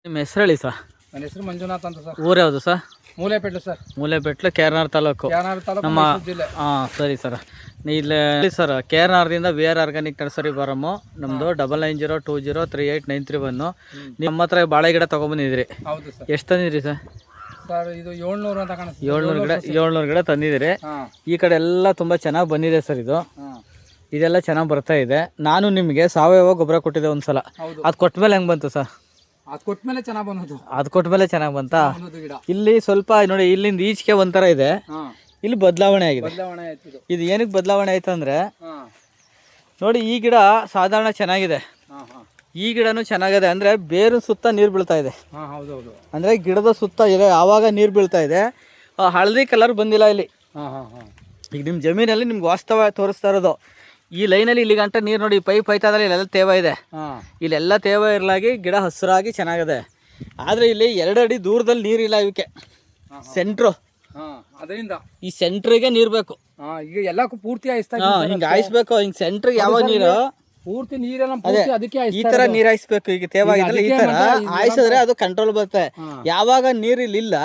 ನಿಮ್ಮ ಹೆಸರು ಹೇಳಿ ಸರ್. ನನ್ನ ಹೆಸರು ಮಂಜುನಾಥ್ ಅಂತ ಸರ್. ಊರು ಯಾವುದು ಸರ್? ಮೂಲೆಪೇಟೆ ಸರ್. ಮೂಲೆಪೇಟ್ಲು KR ತಾಲೂಕು. ನಮ್ಮ ಮೈಸೂರು ಜಿಲ್ಲೆ. ಸರಿ ಸರ್. ಇಲ್ಲಿ sir KR V R organic nursery ಬರಮ್ಮು. ನಮ್ಮದು 9902038931. ನಿಮ್ಮ ಹತ್ರ ಬಾಳೆ ಗಿಡ ತೊಗೊಂಬಂದಿದ್ರಿ. ಹೌದು ಸರ್. ಎಷ್ಟು ತಂದಿದ್ರಿ ಸರ್? ಸರ್ ಇದು 700 ಅಂತ ಕಾಣಿಸ್ತು. 700 ಗಿಡ ತಂದಿದ್ದೀರಿ. ಈ ಕಡೆ ಎಲ್ಲ ತುಂಬ ಚೆನ್ನಾಗಿ ಬಂದಿದೆ ಸರ್. ಇದೆಲ್ಲ ಚೆನ್ನಾಗಿ ಬರ್ತಾ ಇದೆ. ನಾನು ನಿಮಗೆ ಸಾವಯವ ಗೊಬ್ಬರ ಕೊಟ್ಟಿದ್ದೆ ಒಂದ್ಸಲ. ಅದು ಕೊಟ್ಮೇಲೆ ಹೆಂಗೆ ಬಂತು ಸರ್? ಅದು ಕೊಟ್ಮೇಲೆ ಚೆನ್ನಾಗಿ ಬಂತು. ಅದು ಕೊಟ್ಮೇಲೆ ಚೆನ್ನಾಗಿ ಬಂತಾ? ಇಲ್ಲಿ ಸ್ವಲ್ಪ ನೋಡಿ, ಇಲ್ಲಿಂದ ಈಚೆಗೆ ಒಂಥರ ಇದೆ, ಇಲ್ಲಿ ಬದಲಾವಣೆ ಆಗಿದೆ. ಇದು ಏನಕ್ಕೆ ಬದಲಾವಣೆ ಆಯ್ತು ಅಂದರೆ ನೋಡಿ, ಈ ಗಿಡ ಸಾಧಾರಣ ಚೆನ್ನಾಗಿದೆ, ಈ ಗಿಡನೂ ಚೆನ್ನಾಗಿದೆ. ಅಂದರೆ ಬೇರು ಸುತ್ತ ನೀರು ಬೀಳ್ತಾ ಇದೆ. ಅಂದರೆ ಗಿಡದ ಸುತ್ತ ಇದೆ, ಆವಾಗ ನೀರು ಬೀಳ್ತಾ ಇದೆ. ಹಳದಿ ಕಲರ್ ಬಂದಿಲ್ಲ ಇಲ್ಲಿ. ಈಗ ನಿಮ್ಮ ಜಮೀನಲ್ಲಿ ನಿಮ್ಗೆ ವಾಸ್ತವ ತೋರಿಸ್ತಾ ಇರೋದು. ಈ ಲೈನಲ್ಲಿ ಇಲ್ಲಿ ಗಂಟ ನೀರು ನೋಡಿ, ಪೈಪ್ ಐತದಲ್ಲಿ ಇಲ್ಲೆಲ್ಲ ತೇವ ಇದೆ. ಇಲ್ಲೆಲ್ಲ ತೇವ ಇರಲಾಗಿ ಗಿಡ ಹಸಿರಾಗಿ ಚೆನ್ನಾಗಿದೆ. ಆದರೆ ಇಲ್ಲಿ 2 ಅಡಿ ದೂರದಲ್ಲಿ ನೀರಿಲ್ಲ. ಇವಕ್ಕೆ ಸೆಂಟ್ರು, ಅದರಿಂದ ಈ ಸೆಂಟ್ರಿಗೆ ನೀರು ಬೇಕು. ಈಗ ಎಲ್ಲಕ್ಕೂ ಪೂರ್ತಿ ಹಿಂಗೆ ಹಾಯಿಸ್ಬೇಕು. ಹಿಂಗೆ ಸೆಂಟ್ರಿಗೆ ಯಾವ ನೀರು ಪೂರ್ತಿ ನೀರೆಲ್ಲ ಅದಕ್ಕೆ ಈ ತರ ನೀರ್ ಹಾಯಿಸ್ಬೇಕು. ಈಗ ತೇವ ಆಗಿದ್ರೆ ಈ ತರ ಹಾಯಿಸಿದ್ರೆ ಅದು ಕಂಟ್ರೋಲ್ ಬರುತ್ತೆ. ಯಾವಾಗ ನೀರ್ ಇಲ್ಲ,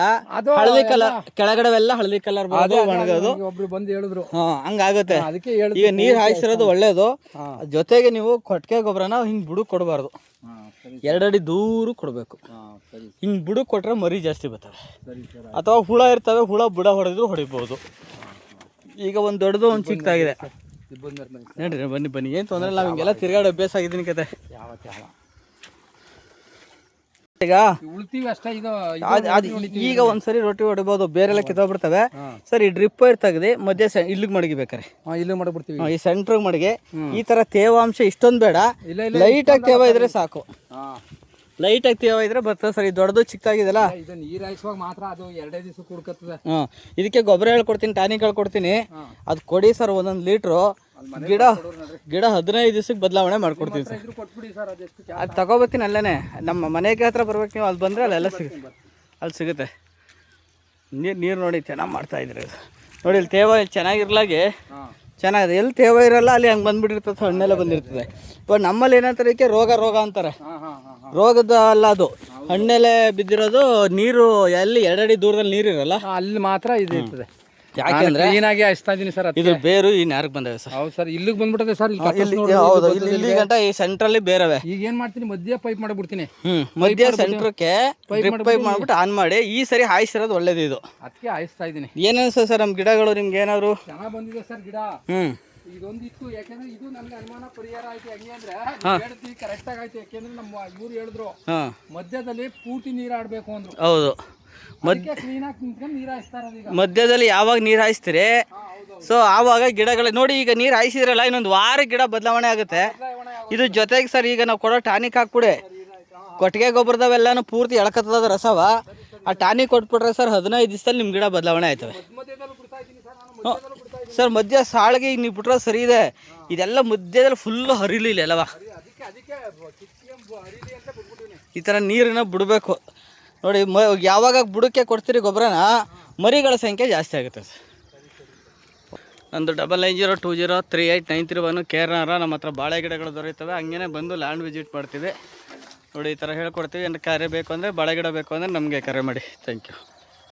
ಹಳದಿ ಕಲರ್ ಕೆಳಗಡೆವೆಲ್ಲ ಹಳದಿ ಕಲರ್ ಬರೋದು, ಒಣಗೋದು. ಒಬ್ರು ಬಂದು ಹೇಳಿದ್ರು ಹಂಗಾಗುತ್ತೆ. ಈಗ ನೀರ್ ಹಾಯಿಸಿರೋದು ಒಳ್ಳೇದು. ಜೊತೆಗೆ ನೀವು ಕೊಟ್ಟಿಗೆ ಗೊಬ್ಬರನ ಹಿಂಗ್ ಬುಡಕ್ ಕೊಡಬಾರ್ದು, 2 ಅಡಿ ದೂರ ಕೊಡ್ಬೇಕು. ಹಿಂಗ್ ಬುಡಕ್ ಕೊಟ್ರೆ ಮರಿ ಜಾಸ್ತಿ ಬರ್ತವೆ. ಅಥವಾ ಹುಳ ಇರ್ತವೆ, ಹುಳ ಬುಡ ಹೊಡೆದ್ರು ಹೊಡಿಬಹುದು. ಈಗ ಒಂದ್ ದೊಡ್ಡದು ಒಂದ್ ಚಿಕ್ಕದಾಗಿದೆ ನೋಡ್ರಿ. ಬನ್ನಿ, ಏನು ತೊಂದರೆ ಇಲ್ಲ. ನಾವು ಹಿಂಗೆಲ್ಲ ತಿರ್ಗಾಡಿ ಅಭ್ಯಾಸ ಆಗಿದ್ದೀನಿ ಕತೆ. ಈಗ ಉಳ್ತೀವಿ ಅಷ್ಟೇ. ಈಗ ಒಂದ್ಸರಿ ರೊಟ್ಟಿ ಹೊಡಿಬೋದು, ಬೇರೆಲ್ಲ ಕಿತ್ತೋಗ್ಬಿಡ್ತವೆ. ಸರಿ, ಡ್ರಿಪ್ ವೈರ್ ತೆಗೆದು ಮಧ್ಯೆ ಇಲ್ಲಿಗೆ ಮಡಗಿಬೇಕಾರೆ ಇಲ್ಲಿ ಮಾಡ್ಬಿಡ್ತೀವಿ. ಈ ಸೆಂಟ್ರಿಗೆ ಮಡಗಿ. ಈ ತರ ತೇವಾಂಶ ಇಷ್ಟೊಂದು ಬೇಡ, ಲೈಟಾಗಿ ತೇವ ಇದ್ರೆ ಸಾಕು. ಲೈಟಾಗಿ ತೇವ ಇದ್ರೆ ಬರ್ತದೆ ಸರ್. ಇದು ದೊಡ್ಡದು ಚಿಕ್ಕದಾಗಿದೆಲ್ಲ, ಇದು ನೀರು ಹಾಯಿಸುವಾಗ ಮಾತ್ರ ಅದು 2 ದಿವಸ ಕುಡ್ಕತ್ತದೆ. ಇದಕ್ಕೆ ಗೊಬ್ಬರ ಹೇಳ್ಕೊಡ್ತೀನಿ, ಟಾನಿಕ್ ಹೇಳ್ಕೊಡ್ತೀನಿ. ಅದು ಕೊಡಿ ಸರ್, 1 ಲೀಟ್ರು. ಗಿಡ 15 ದಿವಸಕ್ಕೆ ಬದಲಾವಣೆ ಮಾಡ್ಕೊಡ್ತೀನಿ ಸರ್. ಅದು ತಗೋಬತ್ತೀನಿ ಅಲ್ಲೇ. ನಮ್ಮ ಮನೆಗೆ ಹತ್ರ ಬರ್ಬೇಕು ನೀವು. ಅಲ್ಲಿ ಬಂದರೆ ಅಲ್ಲೆಲ್ಲ ಅಲ್ಲಿ ಸಿಗುತ್ತೆ. ನೀರು ನೋಡಿ ಚೆನ್ನಾಗಿ ಮಾಡ್ತಾ ಇದ್ರಿ. ನೋಡಿ ಇಲ್ಲಿ ತೇವ ಚೆನ್ನಾಗಿರ್ಲಾಗಿ ಚೆನ್ನಾಗಿದೆ. ಎಲ್ಲಿ ತೇವ ಇರಲ್ಲ ಅಲ್ಲಿ ಹಂಗೆ ಬಂದ್ಬಿಟ್ಟಿರ್ತದೆ, ಹಣ್ಣೆಲ್ಲ ಬಂದಿರ್ತದೆ. ಇವಾಗ ನಮ್ಮಲ್ಲಿ ಏನಂತಾರೆ, ಇದಕ್ಕೆ ರೋಗ ಅಂತಾರೆ. ರೋಗದ ಅಲ್ಲ ಅದು, ಹಣ್ಣೆಲೆ ಬಿದ್ದಿರೋದು. ನೀರು ಎಲ್ಲಿ 2 ಅಡಿ ದೂರದಲ್ಲಿ ನೀರು ಇರಲ್ಲ, ಅಲ್ಲಿ ಮಾತ್ರ ಇದು ಇರ್ತದೆ. ಯಾಕೆಂದ್ರೆ ಕ್ಲೀನಾಗಿ ಹಾಯಿಸ್ತಾ ಇದೀನಿ ಸರ್. ಇದು ಬೇರು ಈ ನ್ಯಾರಕ್ಕೆ ಬಂದವೆ ಸರ್. ಹೌದು ಸರ್, ಇಲ್ಲಿಗೆ ಬಂದ್ಬಿಟ್ಟದೆ ಸರ್. ಇಲ್ಲಿ ಗಂಟ ಈ ಸೆಂಟ್ರಲ್ಲಿ ಬೇರವೆ. ಈಗ ಏನ್ ಮಾಡ್ತೀನಿ, ಮಧ್ಯ ಪೈಪ್ ಮಾಡಿಬಿಡ್ತೀನಿ. ಮಧ್ಯ ಸೆಂಟ್ರಕ್ಕೆ ಪೈಪ್ ಮಾಡ್ಬಿಟ್ಟು ಆನ್ ಮಾಡಿ. ಈ ಸರಿ ಹಾಯಿಸಿರೋದು ಒಳ್ಳೇದು. ಇದು ಅದಕ್ಕೆ ಹಾಯಿಸ್ತಾ ಇದೀನಿ. ಏನಿಸ್ತದೆ ಸರ್ ನಮ್ಮ ಗಿಡಗಳು? ನಿಮ್ಗೆ ಏನಾದ್ರು ಚೆನ್ನಾಗಿ ಬಂದಿದೆ ಸರ್ ಗಿಡ. ಇದೊಂದಿತ್ತು, ಯಾಕಂದ್ರೆ ಇದು ನಮ್ಗೆ ಅನುಮಾನ ಪರಿಹಾರ ಆಯ್ತು. ಹೆಂಗೆ ಅಂದ್ರೆ ಕರೆಕ್ಟ್ ಆಗಿ ಆಯ್ತು. ಯಾಕೆಂದ್ರೆ ನಮ್ಮ ಇವ್ರು ಹೇಳಿದ್ರು ಮಧ್ಯದಲ್ಲಿ ಪೂರ್ತಿ ನೀರು ಆಡ್ಬೇಕು ಅಂದ್ರು. ಹೌದು, ಮಧ್ಯದಲ್ಲಿ ಯಾವಾಗ ನೀರು ಹಾಯಿಸ್ತೀರಿ, ಸೊ ಆವಾಗ ಗಿಡಗಳು ನೋಡಿ. ಈಗ ನೀರು ಹಾಯಿಸಿದ್ರಲ್ಲ, ಇನ್ನೊಂದು ವಾರ ಗಿಡ ಬದಲಾವಣೆ ಆಗುತ್ತೆ. ಇದು ಜೊತೆಗೆ ಸರ್, ಈಗ ನಾವು ಕೊಡೋ ಟಾನಿಕ್ ಹಾಕ್ಬಿಡಿ. ಕೊಟ್ಟಿಗೆ ಗೊಬ್ಬರದವೆಲ್ಲನೂ ಪೂರ್ತಿ ಎಳ್ಕತ್ತದ ರಸವ. ಆ ಟಾನಿಕ್ ಕೊಟ್ಬಿಟ್ರೆ ಸರ್ 15 ದಿವಸದಲ್ಲಿ ನಿಮ್ಮ ಗಿಡ ಬದಲಾವಣೆ ಆಯ್ತವೆ ಸರ್. ಮಧ್ಯ ಸಾಳಿಗೆ ಈಗ ನೀವು ಬಿಟ್ರೆ ಸರಿ ಇದೆ. ಇದೆಲ್ಲ ಮಧ್ಯದಲ್ಲಿ ಫುಲ್ಲು ಹರಿಲಿಲ್ಲ ಅಲ್ಲವ. ಈ ಥರ ನೀರನ್ನ ಬಿಡಬೇಕು ನೋಡಿ. ಯಾವಾಗ ಬುಡಕ್ಕೆ ಕೊಡ್ತೀರಿ ಗೊಬ್ಬರನ, ಮರಿಗಳ ಸಂಖ್ಯೆ ಜಾಸ್ತಿ ಆಗುತ್ತೆ ಸರ್. ನಂದು 9902038931 KR. ನಮ್ಮ ಹತ್ರ ಬಾಳೆ ಗಿಡಗಳು ದೊರೆಯುತ್ತವೆ. ಹಂಗೇ ಬಂದು ಲ್ಯಾಂಡ್ ವಿಸಿಟ್ ಮಾಡ್ತೀವಿ ನೋಡಿ. ಈ ಥರ ಹೇಳ್ಕೊಡ್ತೀವಿ. ಏನು ಕರೆ ಬೇಕು ಅಂದರೆ, ಬಾಳೆ ಗಿಡ ಬೇಕು ಅಂದರೆ ನಮಗೆ ಕರೆ ಮಾಡಿ. Thank you.